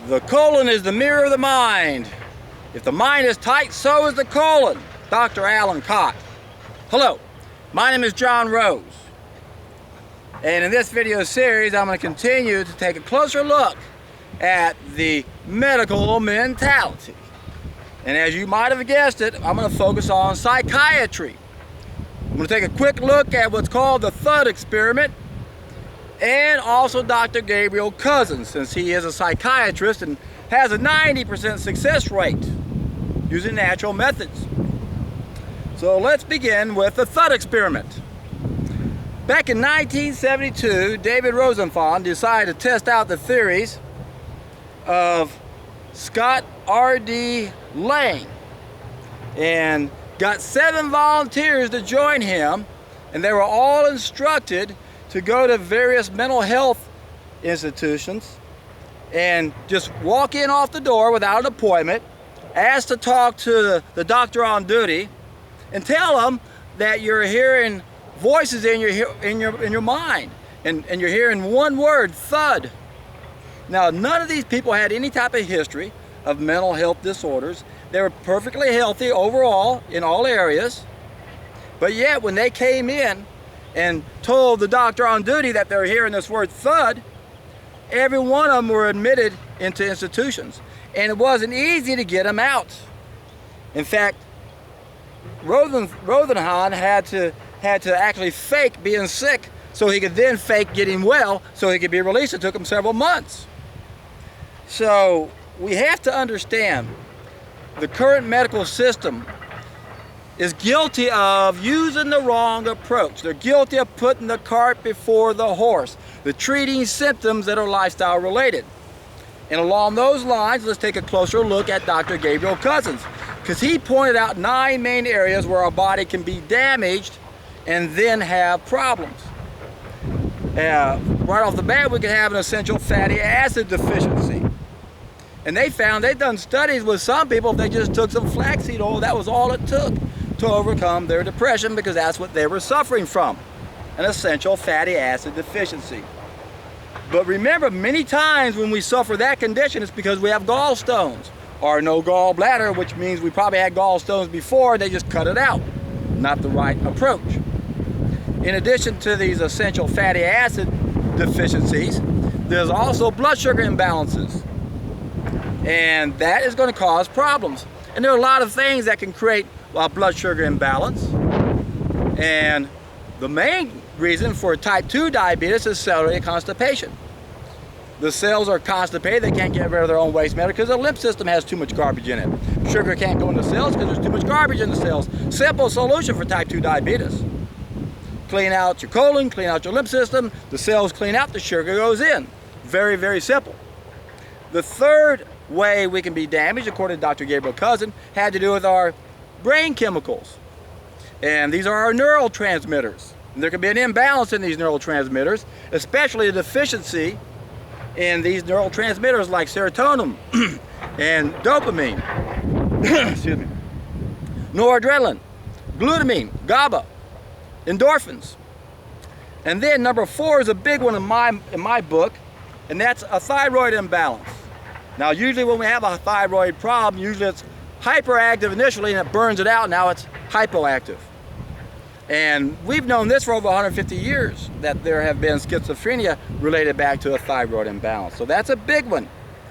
The colon is the mirror of the mind. If the mind is tight, so is the colon. Dr. Alan Cott. Hello, my name is John Rose. And in this video series, I'm going to continue to take a closer look at the medical mentality. And as you might have guessed it, I'm going to focus on psychiatry. I'm going to take a quick look at what's called the thud experiment, and also Dr. Gabriel Cousens, since he is a psychiatrist and has a 90% success rate using natural methods. So let's begin with the thud experiment. Back in 1972, David Rosenfeld decided to test out the theories of Scott R.D. Lang and got 7 volunteers to join him, and they were all instructed to go to various mental health institutions and just walk in off the door without an appointment, ask to talk to the doctor on duty, and tell them that you're hearing voices in your mind, and you're hearing one word, thud. Now, none of these people had any type of history of mental health disorders. They were perfectly healthy overall in all areas, but yet when they came in and told the doctor on duty that they were hearing this word thud, every one of them were admitted into institutions, and it wasn't easy to get them out. In fact, Rothenhahn had to actually fake being sick so he could then fake getting well so he could be released. It took him several months. So we have to understand the current medical system is guilty of using the wrong approach. They're guilty of putting the cart before the horse. They're treating symptoms that are lifestyle related. And along those lines, let's take a closer look at Dr. Gabriel Cousens, because he pointed out 9 main areas where our body can be damaged and then have problems. Right off the bat, we could have an essential fatty acid deficiency. And they've done studies with some people, if they just took some flaxseed oil, that was all it took to overcome their depression, because that's what they were suffering from, an essential fatty acid deficiency. But remember, many times when we suffer that condition, it's because we have gallstones or no gallbladder, which means we probably had gallstones before and they just cut it out. Not the right approach. In addition to these essential fatty acid deficiencies, there's also blood sugar imbalances. And that is going to cause problems. And there are a lot of things that can create blood sugar imbalance. And the main reason for type 2 diabetes is cellular constipation. The cells are constipated, they can't get rid of their own waste matter because the lymph system has too much garbage in it. Sugar can't go into the cells because there's too much garbage in the cells. Simple solution for type 2 diabetes. Clean out your colon, clean out your lymph system, the cells clean out, the sugar goes in. Very, very simple. The third way we can be damaged, according to Dr. Gabriel Cousens, had to do with our brain chemicals. And these are our neurotransmitters. And there can be an imbalance in these neurotransmitters, especially a deficiency in these neurotransmitters like serotonin and dopamine, excuse me, noradrenaline, glutamine, GABA, endorphins. And then number 4 is a big one in my book, and that's a thyroid imbalance. Now, usually when we have a thyroid problem, usually it's hyperactive initially and it burns it out. Now it's hypoactive. And we've known this for over 150 years, that there have been schizophrenia related back to a thyroid imbalance. So that's a big one,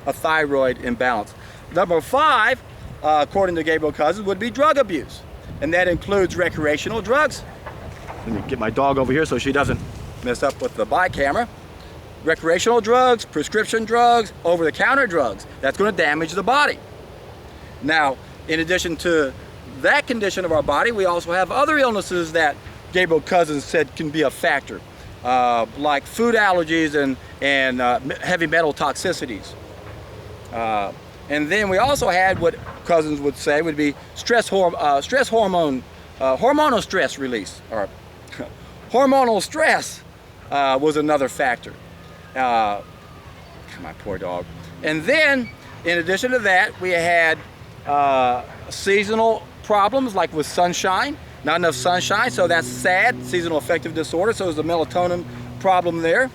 a thyroid imbalance. Number 5, according to Gabriel Cousens, would be drug abuse. And that includes recreational drugs. Let me get my dog over here so she doesn't mess up with the bi-camera. Recreational drugs, prescription drugs, over-the-counter drugs. That's going to damage the body. Now, in addition to that condition of our body, we also have other illnesses that Gabriel Cousens said can be a factor, like food allergies and heavy metal toxicities. And then we also had what Cousens would say would be hormonal stress release, or hormonal stress was another factor. My poor dog. And then, in addition to that, we had seasonal problems like with sunshine, not enough sunshine, so that's SAD, seasonal affective disorder, so there's a melatonin problem there.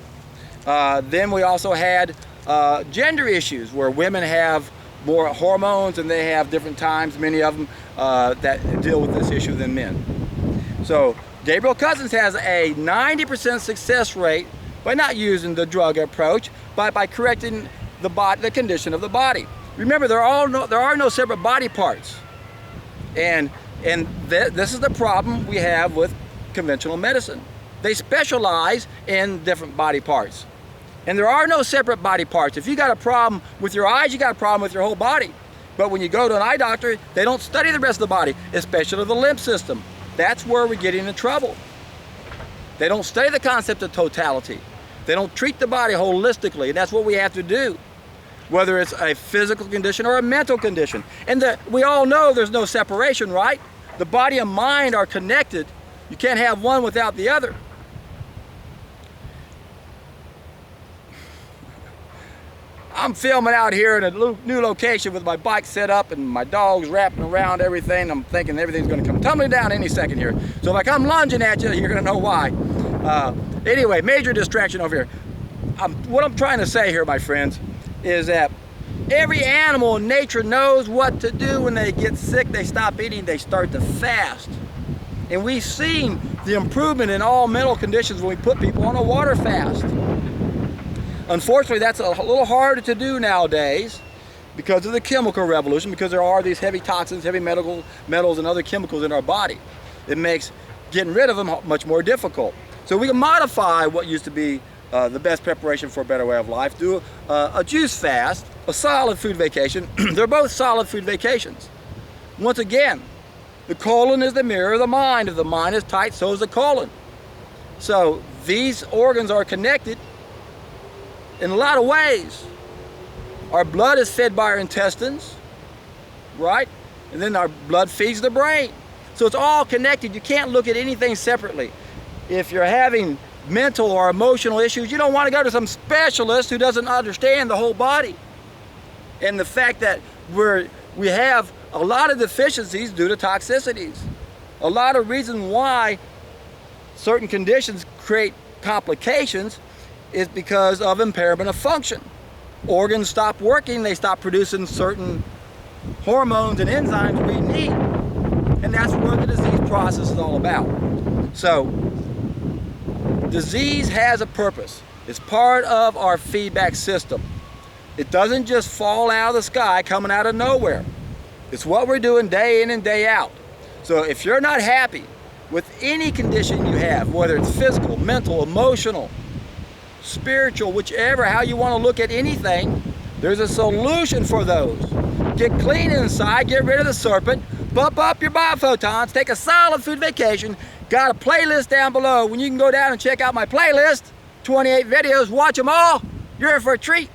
Then we also had gender issues where women have more hormones and they have different times, many of them, that deal with this issue than men. So Gabriel Cousens has a 90% success rate by not using the drug approach, but by correcting the condition of the body. Remember, there are no separate body parts. And this is the problem we have with conventional medicine. They specialize in different body parts. And there are no separate body parts. If you got a problem with your eyes, you got a problem with your whole body. But when you go to an eye doctor, they don't study the rest of the body, especially the lymph system. That's where we're getting in trouble. They don't study the concept of totality. They don't treat the body holistically, and that's what we have to do, whether it's a physical condition or a mental condition. And we all know there's no separation, right? The body and mind are connected. You can't have one without the other. I'm filming out here in a new location with my bike set up and my dog's wrapping around everything. I'm thinking everything's going to come tumbling down any second here. So if I come lunging at you, you're going to know why. Anyway, major distraction over here. What I'm trying to say here, my friends, is that every animal in nature knows what to do when they get sick. They stop eating, they start to fast. And we've seen the improvement in all mental conditions when we put people on a water fast. Unfortunately, that's a little harder to do nowadays because of the chemical revolution, because there are these heavy toxins, heavy metals, and other chemicals in our body. It makes getting rid of them much more difficult. So we can modify what used to be the best preparation for a better way of life. Do a juice fast, a solid food vacation. They're both solid food vacations. Once again, the colon is the mirror of the mind. If the mind is tight, so is the colon. So these organs are connected in a lot of ways. Our blood is fed by our intestines, right? And then our blood feeds the brain. So it's all connected. You can't look at anything separately. If you're having mental or emotional issues, you don't want to go to some specialist who doesn't understand the whole body. And the fact that we have a lot of deficiencies due to toxicities. A lot of reasons why certain conditions create complications is because of impairment of function. Organs stop working, they stop producing certain hormones and enzymes we need. And that's what the disease process is all about. So, disease has a purpose. It's part of our feedback system. It doesn't just fall out of the sky, coming out of nowhere. It's what we're doing day in and day out. So if you're not happy with any condition you have, whether it's physical, mental, emotional, spiritual, whichever, how you want to look at anything, there's a solution for those. Get clean inside, get rid of the serpent, bump up your biophotons, take a solid food vacation. Got a playlist down below when you can go down and check out my playlist. 28 videos, watch them all. You're in for a treat.